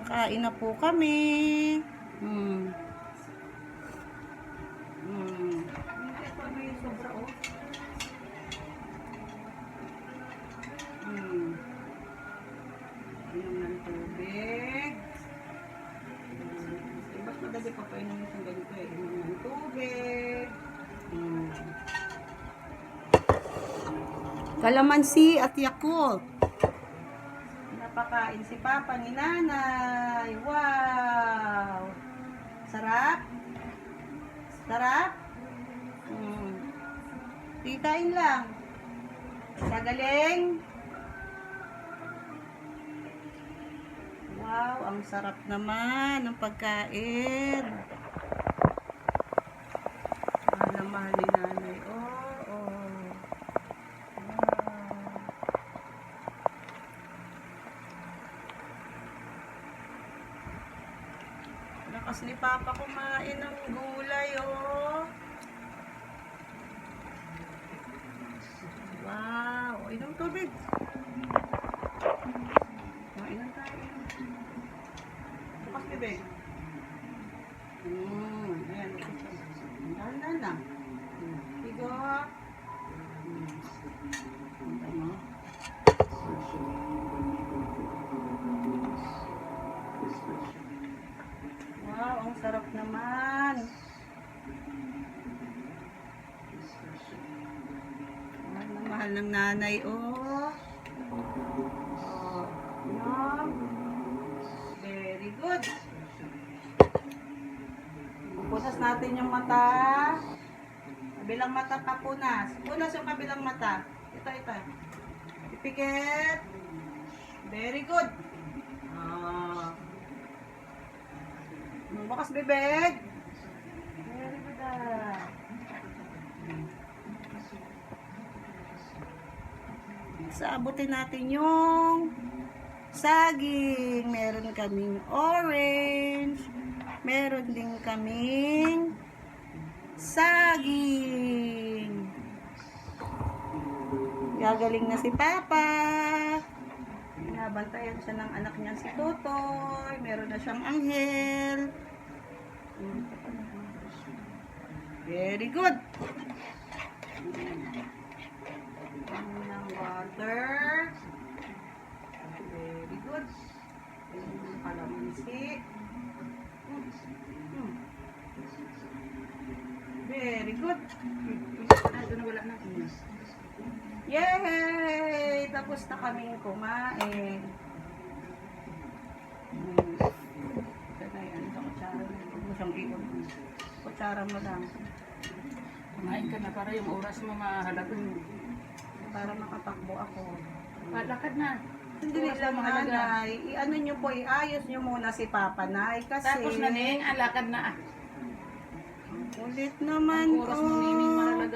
Kain na po kami. Ito may sobra oh. Inom ng tubig. Mas madali pa painom yung ganito eh. Inom ng tubig. Kalamansi at Yakult. Napakain si Papa ni Nanay. Wow! Sarap? Sarap? Tikain lang. Sagaling. Wow, ang sarap naman ng pagkain. Mahal na mahal ni Nanay. Lakas ni Papa kumain ng gulay, oh. Wow, inom tubig. Inom tayo. Lakas bibig. Ayan. Dahan-dahan lang. Tigo. Ano? Wow, ang sarap naman. Mahal na mahal ng nanay, oh. Yum. Very good. Punas natin yung mata. Kabilang mata pa punas. Punas yung kabilang mata. Ito. Ipikit. Very good. Bukas bibig. Very good. Saabutin natin yung saging. Meron kaming orange. Meron din kaming saging. Gagaling na si Papa. Binabantayan siya ng anak niya si Totoy. Meron na siyang anghel. Very good. Ng water. Very good. Ng kalamansi. Very good. Doon wala na. Yay! Tapos na kaming kumain. Kutsara mo lang. Kumain ka na para yung oras mo mahalaga. Para makatakbo ako. Lakad na. Hindi lang Nanay. I-ano nyo po, iayos nyo muna si Papa Nay. Kasi Tapos na ning, alakad na. ulit naman Ang oras mo nining